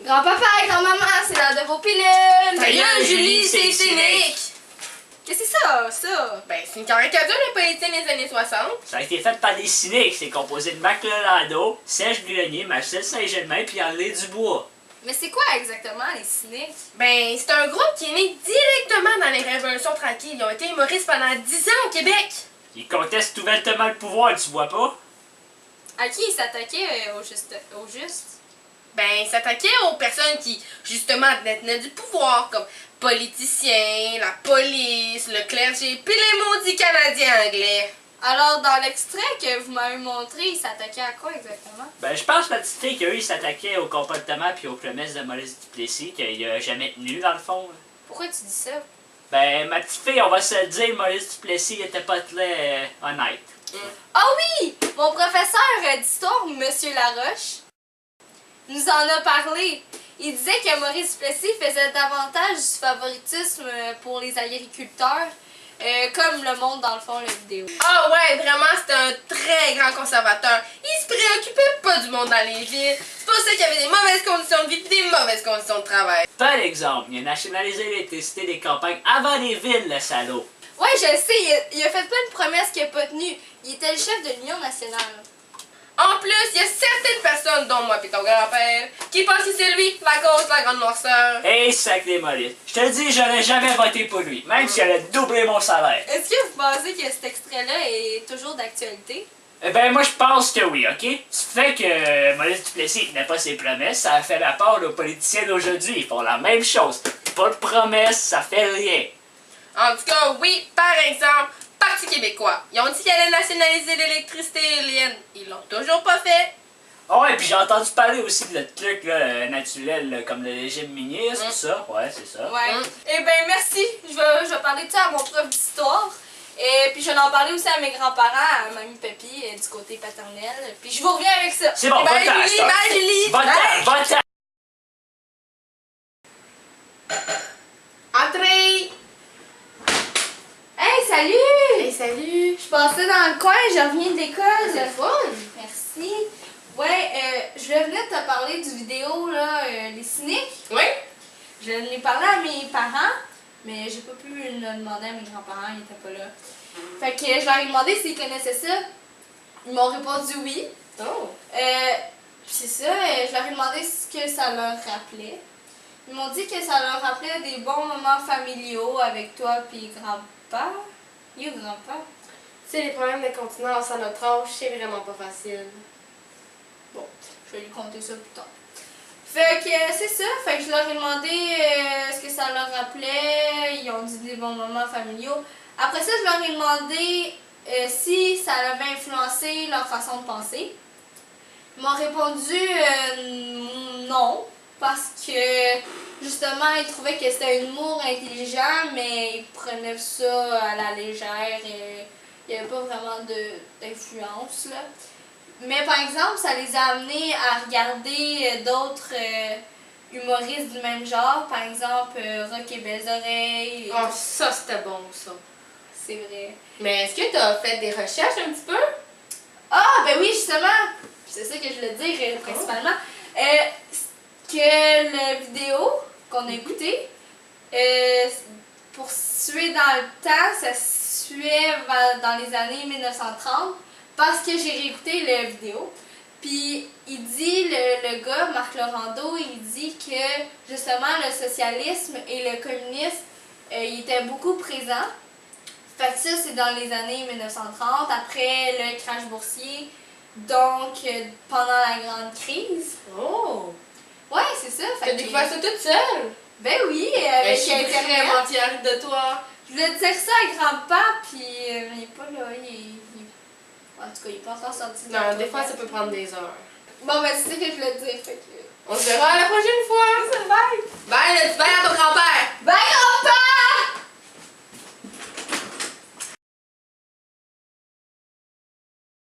Grand-papa et grand-maman, c'est l'heure de vos pilules! Ta gueule, Julie, c'est cynique! Qu'est-ce que c'est ça? Ben, c'est une caricature de politicien des années 60. Ça a été fait par des cyniques. C'est composé de Marc Lelando, Serge Grenier, Marcel Saint-Germain puis André Dubois. Mais c'est quoi exactement les cyniques? Ben, c'est un groupe qui est né directement dans les révolutions tranquilles. Ils ont été humoristes pendant 10 ans au Québec. Ils contestent ouvertement le pouvoir, tu vois pas? À qui ils s'attaquaient au juste? Ben, ils s'attaquaient aux personnes qui, justement, détenaient du pouvoir, comme politiciens, la police, le clergé, puis les maudits Canadiens anglais. Alors, dans l'extrait que vous m'avez montré, ils s'attaquaient à quoi exactement? Ben, je pense que la petite fille qu'eux, ils s'attaquaient au comportement puis aux promesses de Maurice Duplessis qu'il a jamais tenu, dans le fond. Pourquoi tu dis ça? Ben, ma petite fille, on va se le dire, Maurice Duplessis était pas très honnête. Ah oui! Mon professeur d'histoire, Monsieur Laroche, nous en a parlé. Il disait que Maurice Duplessis faisait davantage du favoritisme pour les agriculteurs, comme le montre dans le fond la vidéo. Ah ouais, vraiment, c'était un très grand conservateur. Il se préoccupait pas du monde dans les villes. C'est pour ça qu'il y avait des mauvaises conditions de vie et des mauvaises conditions de travail. Par exemple, il a nationalisé l'électricité des campagnes avant les villes, le salaud. Ouais, je le sais, il a fait plein de promesses qu'il n'a pas tenues. Il était le chef de l'Union nationale. En plus, il y a certaines personnes, dont moi et ton grand-père, qui pensent que c'est lui la cause de la grande noirceur. Hey, sacré Maurice. Je te le dis, j'aurais jamais voté pour lui, même s'il allait doubler mon salaire. Est-ce que vous pensez que cet extrait-là est toujours d'actualité? Eh ben, moi, je pense que oui, OK? Ce fait que Maurice Duplessis n'a pas ses promesses, ça a fait rapport aux politiciens d'aujourd'hui. Ils font la même chose. Pas de promesses, ça fait rien. En tout cas, oui, par exemple, Parti québécois. Ils ont dit qu'ils allaient nationaliser l'électricité éolienne. Ils l'ont toujours pas fait. Ah ouais, puis j'ai entendu parler aussi de le truc là, naturel, là, comme le régime minier, c'est ça? Ouais, c'est ça. Ouais. Eh ben merci. Je vais parler de ça à mon prof d'histoire. Et puis je vais en parler aussi à mes grands-parents, à mamie papy, du côté paternel. Puis je vous reviens avec ça. C'est bon, Bye va-t'en, Julie, ça. bye Julie. Va-t'en, va-t'en. Entrez. Hey, salut! Hey, salut. Je passais dans le coin, je reviens de l'école. C'est le fun. Merci. Ouais, je venais te parler du vidéo, là, les cyniques. Oui. Je l'ai parlé à mes parents, mais j'ai pas pu le demander à mes grands-parents, ils étaient pas là. Fait que je leur ai demandé s'ils connaissaient ça. Ils m'ont répondu oui. Oh. Puis c'est ça, je leur ai demandé ce que ça leur rappelait. Ils m'ont dit que ça leur rappelait des bons moments familiaux avec toi puis grand-père. Yo, grand-père. Tu sais, les problèmes d'incontinence à notre âge, c'est vraiment pas facile. Bon, je vais lui conter ça plus tard. Fait que c'est ça, fait que je leur ai demandé ce que ça leur rappelait, ils ont dit des bons moments familiaux. Après ça, je leur ai demandé si ça avait influencé leur façon de penser. Ils m'ont répondu non, parce que justement, ils trouvaient que c'était un humour intelligent, mais ils prenaient ça à la légère et il n'y avait pas vraiment d'influence, là. Mais par exemple, ça les a amenés à regarder d'autres humoristes du même genre. Par exemple, Rock et Belles Oreilles. Oh, ça, c'était bon, ça. C'est vrai. Mais est-ce que t'as fait des recherches un petit peu? Ah, ben oui, justement. C'est ça que je voulais dire principalement. Que la vidéo qu'on a écoutée, pour se situer dans le temps, ça se situait dans les années 1930. Parce que j'ai réécouté la vidéo, puis il dit, le gars, Marc Laurando, il dit que justement le socialisme et le communisme, il était beaucoup présent. Fait que ça, c'est dans les années 1930, après le crash boursier, donc pendant la grande crise. Oh! Ouais, c'est ça. T'as découvert ça toute seule? Ben oui, Je suis Internet. vraiment fière de toi. Je voulais dire ça à grand-papa, puis il est pas là, en tout cas, il est pas encore sorti de la Non, des fois, toilette. ça peut prendre des heures. Bon, ben, c'est ça que je voulais dire, fait que... On se verra à la prochaine fois!